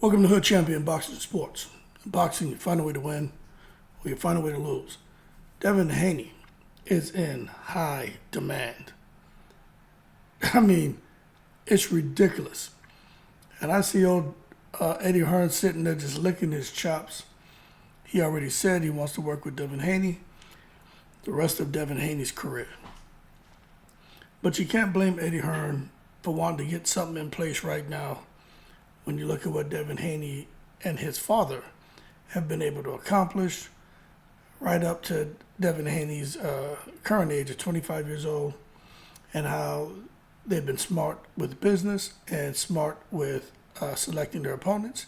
Welcome to Hood Champion Boxing Sports. In boxing, you find a way to win, or you find a way to lose. Devin Haney is in high demand. I mean, it's ridiculous. And I see old Eddie Hearn sitting there just licking his chops. He already said he wants to work with Devin Haney the rest of Devin Haney's career. But you can't blame Eddie Hearn for wanting to get something in place right now when you look at what Devin Haney and his father have been able to accomplish right up to Devin Haney's current age of 25 years old, and how they've been smart with business and smart with selecting their opponents,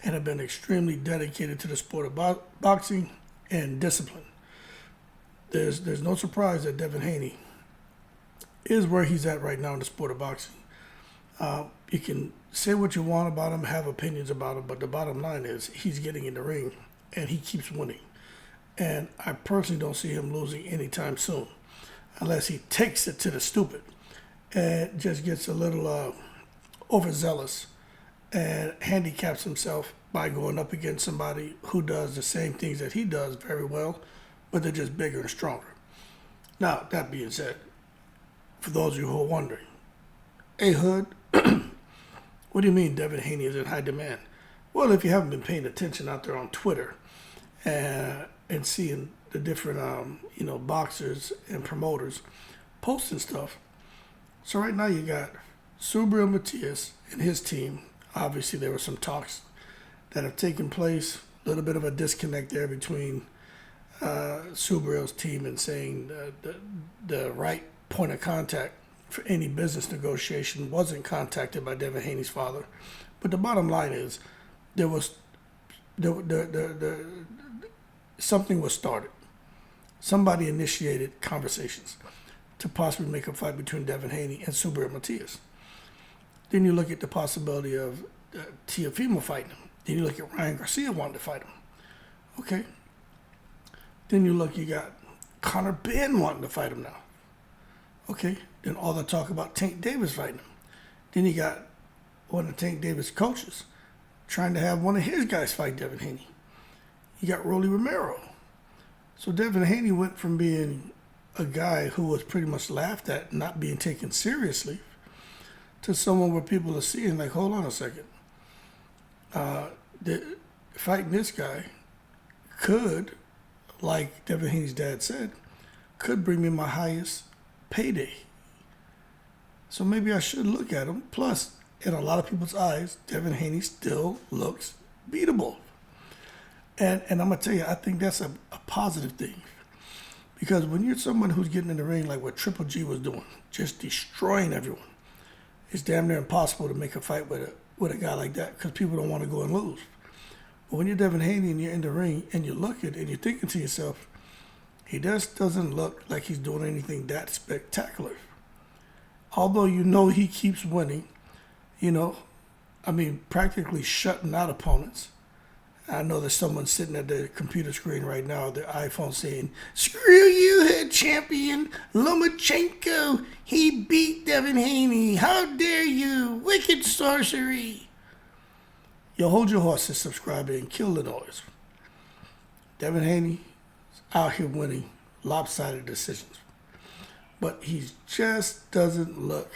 and have been extremely dedicated to the sport of boxing and discipline. There's no surprise that Devin Haney is where he's at right now in the sport of boxing. You can say what you want about him, have opinions about him, but the bottom line is he's getting in the ring and he keeps winning. And I personally don't see him losing anytime soon, unless he takes it to the stupid and just gets a little overzealous and handicaps himself by going up against somebody who does the same things that he does very well, but they're just bigger and stronger. Now, that being said, for those of you who are wondering, hey, Hood, what do you mean Devin Haney is in high demand? Well, if you haven't been paying attention out there on Twitter and seeing the different, boxers and promoters posting stuff. So right now you got Subriel Matias and his team. Obviously, there were some talks that have taken place, a little bit of a disconnect there between Subriel's team and saying the right point of contact for any business negotiation wasn't contacted by Devin Haney's father. But the bottom line is something was started. Somebody initiated conversations to possibly make a fight between Devin Haney and Subriel Matias. Then you look at the possibility of Teofimo fighting him. Then you look at Ryan Garcia wanting to fight him. Okay. Then you got Conor Benn wanting to fight him now. Okay. Then all the talk about Tank Davis fighting him. Then you got one of Tank Davis' coaches trying to have one of his guys fight Devin Haney. You got Rolly Romero. So Devin Haney went from being a guy who was pretty much laughed at, not being taken seriously, to someone where people are seeing like, hold on a second. Fighting this guy could, like Devin Haney's dad said, could bring me my highest payday. So maybe I should look at him. Plus, in a lot of people's eyes, Devin Haney still looks beatable. And I'm going to tell you, I think that's a positive thing. Because when you're someone who's getting in the ring like what Triple G was doing, just destroying everyone, it's damn near impossible to make a fight with a guy like that because people don't want to go and lose. But when you're Devin Haney and you're in the ring and you look at it and you're thinking to yourself, he just doesn't look like he's doing anything that spectacular. Although he keeps winning, practically shutting out opponents. I know there's someone sitting at the computer screen right now, their iPhone, saying, "Screw you, head champion, Lomachenko. He beat Devin Haney. How dare you? Wicked sorcery." You hold your horses, subscribe and kill the noise. Devin Haney is out here winning lopsided decisions. But he just doesn't look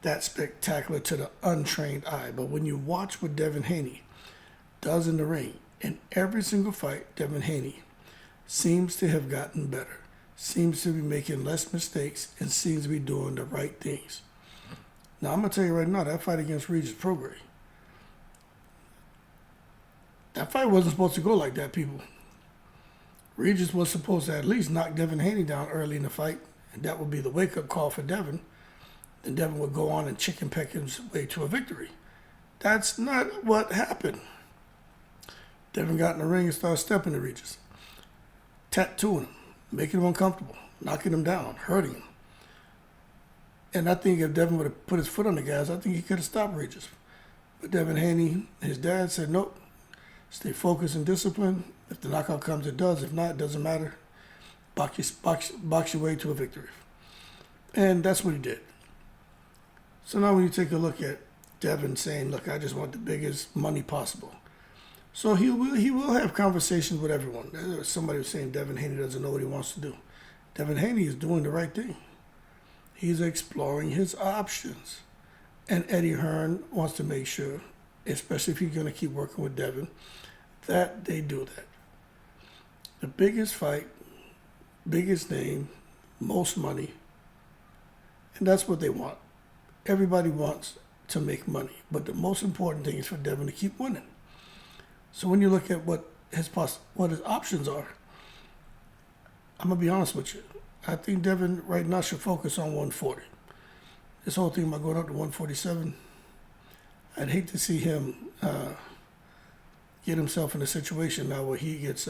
that spectacular to the untrained eye. But when you watch what Devin Haney does in the ring, in every single fight, Devin Haney seems to have gotten better, seems to be making less mistakes, and seems to be doing the right things. Now, I'm going to tell you right now, that fight against Regis Prograis, that fight wasn't supposed to go like that, people. Regis was supposed to at least knock Devin Haney down early in the fight, and that would be the wake-up call for Devin. Then Devin would go on and chicken peck his way to a victory. That's not what happened. Devin got in the ring and started stepping to Regis, tattooing him, making him uncomfortable, knocking him down, hurting him. And I think if Devin would have put his foot on the gas, I think he could have stopped Regis. But Devin Haney, his dad, said, nope, stay focused and disciplined. If the knockout comes, it does. If not, it doesn't matter. Box your way to a victory. And that's what he did. So now when you take a look at Devin saying, look, I just want the biggest money possible. So he will have conversations with everyone. Somebody was saying Devin Haney doesn't know what he wants to do. Devin Haney is doing the right thing. He's exploring his options. And Eddie Hearn wants to make sure, especially if he's going to keep working with Devin, that they do that. The biggest fight, biggest name, most money, and that's what they want. Everybody wants to make money, but the most important thing is for Devin to keep winning. So when you look at what his options are, I'm going to be honest with you. I think Devin right now should focus on 140. This whole thing about going up to 147, I'd hate to see him get himself in a situation now where he gets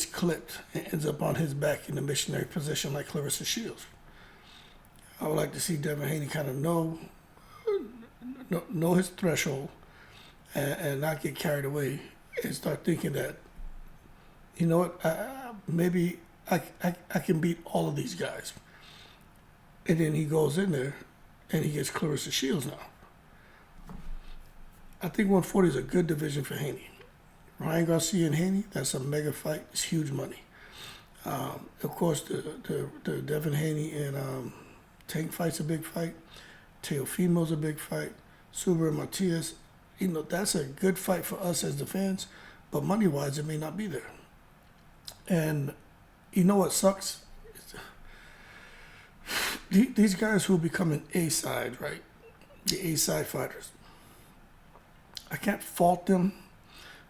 clipped and ends up on his back in the missionary position like Clarissa Shields. I would like to see Devin Haney kind of know his threshold and not get carried away and start thinking that, you know what, maybe I can beat all of these guys. And then he goes in there and he gets Clarissa Shields now. I think 140 is a good division for Haney. Ryan Garcia and Haney, that's a mega fight. It's huge money. Of course, the Devin Haney and Tank fight's a big fight. Teofimo's a big fight. Suber and Matias, that's a good fight for us as the fans, but money-wise, it may not be there. And you know what sucks? These guys who become an A-side, right? The A-side fighters. I can't fault them,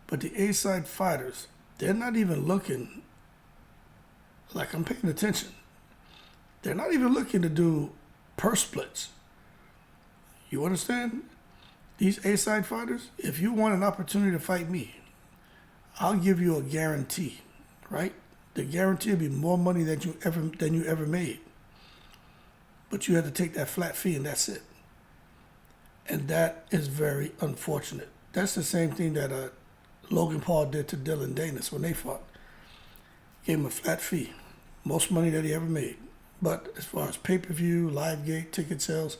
but the A-side fighters, they're not even looking like I'm paying attention. They're not even looking to do purse splits. You understand? These A-side fighters, if you want an opportunity to fight me, I'll give you a guarantee, right? The guarantee will be more money than you ever made. But you have to take that flat fee and that's it. And that is very unfortunate. That's the same thing that Logan Paul did to Dylan Danis when they fought. Gave him a flat fee, most money that he ever made. But as far as pay-per-view, live gate, ticket sales,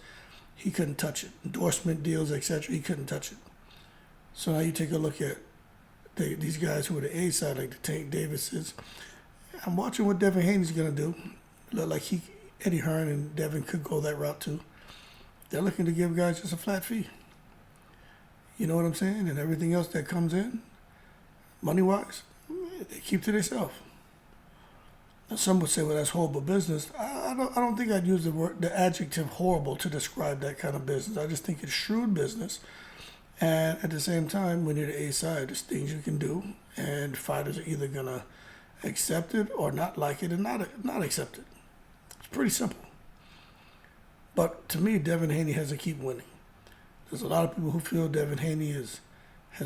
he couldn't touch it. Endorsement deals, etc., he couldn't touch it. So now you take a look at these guys who are the A side, like the Tank Davises. I'm watching what Devin Haney's going to do. Look like Eddie Hearn and Devin could go that route too. They're looking to give guys just a flat fee. You know what I'm saying? And everything else that comes in, money-wise, they keep to themselves. Now, some would say, well, that's horrible business. I don't think I'd use the adjective horrible to describe that kind of business. I just think it's shrewd business. And at the same time, when you're the A side, there's things you can do. And fighters are either going to accept it or not like it and not accept it. It's pretty simple. But to me, Devin Haney has to keep winning. There's a lot of people who feel Devin Haney has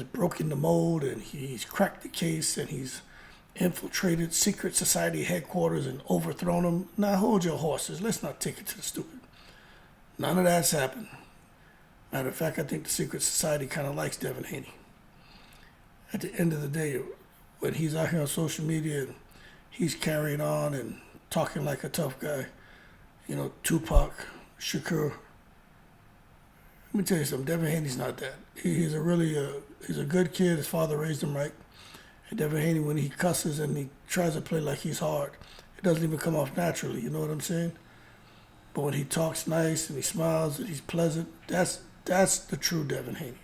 broken the mold and he's cracked the case and he's infiltrated secret society headquarters and overthrown them. Now hold your horses. Let's not take it to the stupid. None of that's happened. Matter of fact, I think the secret society kind of likes Devin Haney. At the end of the day, when he's out here on social media and he's carrying on and talking like a tough guy, Tupac, Shakur. Let me tell you something. Devin Haney's not that. He's a good kid. His father raised him right. And Devin Haney, when he cusses and he tries to play like he's hard, it doesn't even come off naturally. You know what I'm saying? But when he talks nice and he smiles and he's pleasant, that's the true Devin Haney.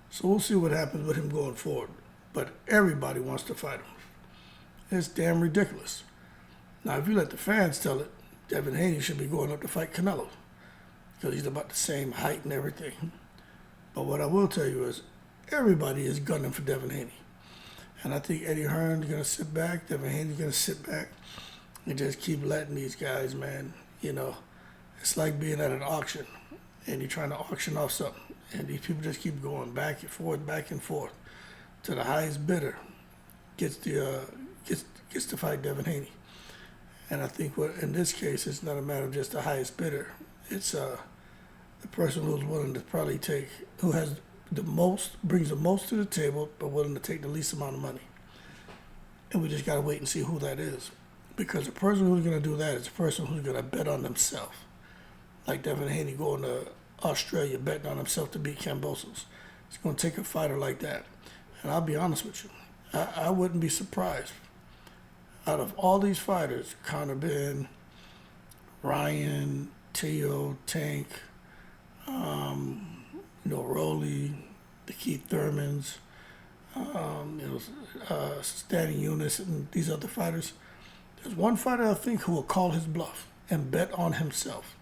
So we'll see what happens with him going forward. But everybody wants to fight him. It's damn ridiculous. Now, if you let the fans tell it, Devin Haney should be going up to fight Canelo because he's about the same height and everything. But what I will tell you is everybody is gunning for Devin Haney. And I think Eddie Hearn's going to sit back, Devin Haney's going to sit back and just keep letting these guys, man, it's like being at an auction and you're trying to auction off something. And these people just keep going back and forth to the highest bidder gets to fight Devin Haney. And I think in this case, it's not a matter of just the highest bidder. It's the person who's willing to probably who has the most, brings the most to the table, but willing to take the least amount of money. And we just got to wait and see who that is. Because the person who's going to do that is the person who's going to bet on themselves. like Devin Haney going to Australia betting on himself to beat Kambosos. It's going to take a fighter like that. And I'll be honest with you, I wouldn't be surprised. Out of all these fighters, Conor Benn, Ryan, Teo, Tank, Rolly, the Keith Thurmans, Stanley Eunice, and these other fighters. There's one fighter I think who will call his bluff and bet on himself.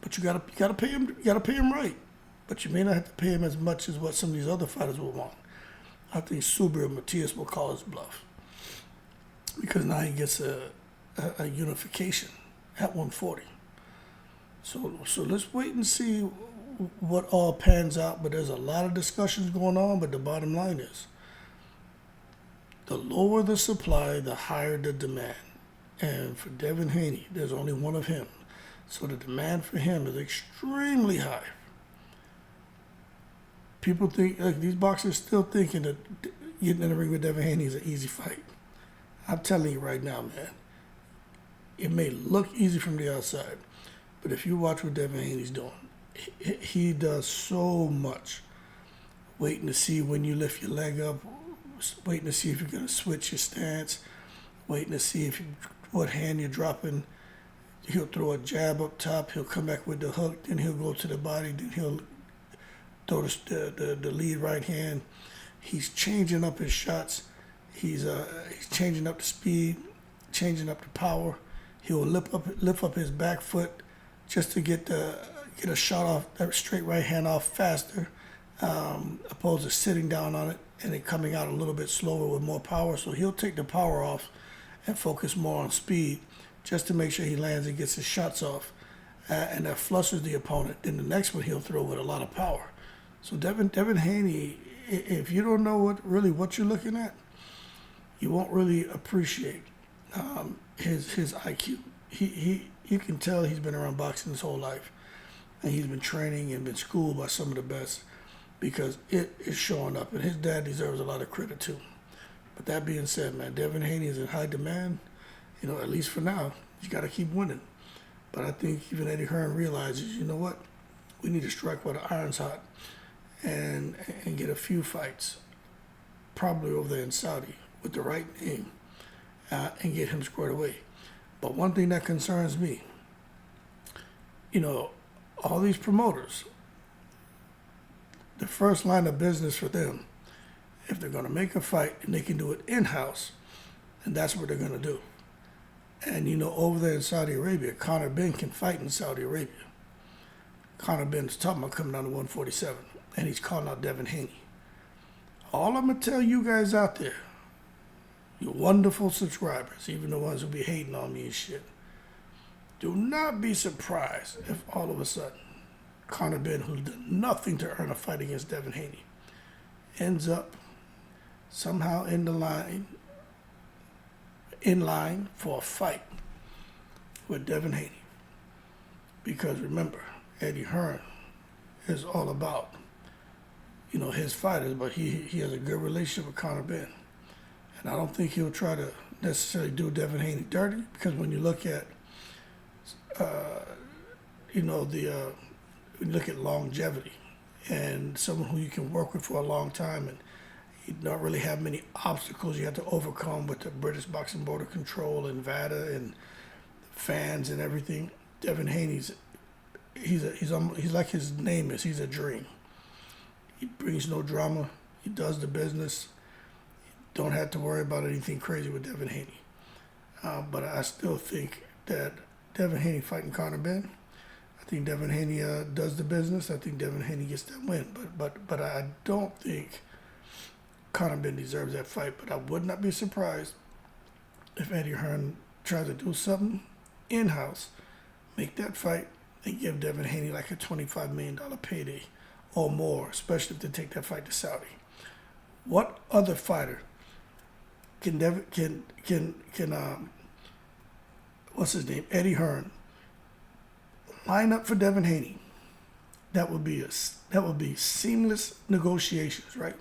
But you gotta pay him. You gotta pay him right. But you may not have to pay him as much as what some of these other fighters will want. I think Subriel Matias will call his bluff because now he gets a unification at 140. So let's wait and see what all pans out. But there's a lot of discussions going on. But the bottom line is, the lower the supply, the higher the demand. And for Devin Haney, there's only one of him. So the demand for him is extremely high. People think, like these boxers still thinking that getting in the ring with Devin Haney is an easy fight. I'm telling you right now, man, it may look easy from the outside, but if you watch what Devin Haney's doing, he does so much. Waiting to see when you lift your leg up, waiting to see if you're going to switch your stance, waiting to see what hand you're dropping. He'll throw a jab up top, he'll come back with the hook, then he'll go to the body, then he'll throw the lead right hand. He's changing up his shots. He's changing up the speed, changing up the power. He'll lift up his back foot just to get a shot off, that straight right hand off faster, opposed to sitting down on it and then coming out a little bit slower with more power. So he'll take the power off and focus more on speed just to make sure he lands and gets his shots off. And that flushes the opponent. Then the next one he'll throw with a lot of power. So Devin Haney, if you don't know what you're looking at, you won't really appreciate his IQ. You can tell he's been around boxing his whole life, and he's been training and been schooled by some of the best because it is showing up, and his dad deserves a lot of credit too. But that being said, man, Devin Haney is in high demand. At least for now, you got to keep winning. But I think even Eddie Hearn realizes, you know what, we need to strike while the iron's hot and get a few fights, probably over there in Saudi, with the right name, and get him squared away. But one thing that concerns me, all these promoters, the first line of business for them, if they're going to make a fight and they can do it in-house, and that's what they're going to do. And over there in Saudi Arabia, Conor Benn can fight in Saudi Arabia. Conor Benn's talking about coming down to 147, and he's calling out Devin Haney. All I'm going to tell you guys out there, you wonderful subscribers, even the ones who be hating on me and shit, do not be surprised if all of a sudden Conor Benn, who's done nothing to earn a fight against Devin Haney, ends up somehow in line for a fight with Devin Haney. Because remember, Eddie Hearn is all about, his fighters, but he has a good relationship with Conor Benn. And I don't think he'll try to necessarily do Devin Haney dirty, because when you look at, when you look at longevity and someone who you can work with for a long time, and you don't really have many obstacles you have to overcome with the British Boxing Board of Control and VADA and fans and everything. Devin Haney's he's like his name is. He's a dream. He brings no drama. He does the business. Don't have to worry about anything crazy with Devin Haney. But I still think that Devin Haney fighting Conor Benn, I think Devin Haney does the business. I think Devin Haney gets that win. But I don't think Conor Benn deserves that fight. But I would not be surprised if Eddie Hearn tries to do something in-house, make that fight, and give Devin Haney like a $25 million payday or more, especially if they take that fight to Saudi. What other fighter can what's his name, Eddie Hearn, line up for Devin Haney? That would be seamless negotiations, right?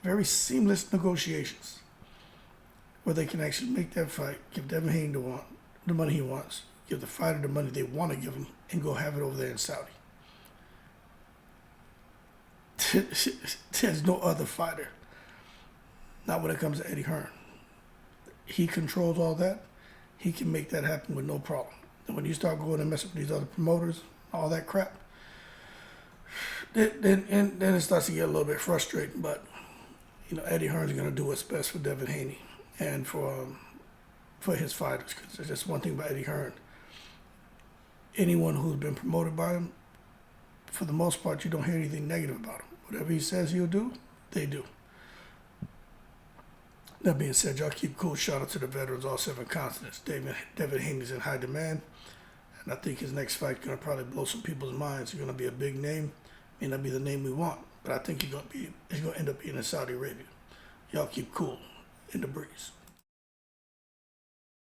Very seamless negotiations where they can actually make that fight, give Devin Haney the money he wants, give the fighter the money they want to give him, and go have it over there in Saudi. There's no other fighter. Not when it comes to Eddie Hearn. He controls all that. He can make that happen with no problem. And when you start going and messing with these other promoters, all that crap, then it starts to get a little bit frustrating. But Eddie Hearn's going to do what's best for Devin Haney and for his fighters. Because there's just one thing about Eddie Hearn. Anyone who's been promoted by him, for the most part, you don't hear anything negative about him. Whatever he says he'll do, they do. That being said, y'all keep cool. Shout out to the veterans, all 7 continents. Devin Haney's in high demand, and I think his next fight's going to probably blow some people's minds. He's going to be a big name. May not be the name we want, but I think he's going to end up being in Saudi Arabia. Y'all keep cool. In the breeze.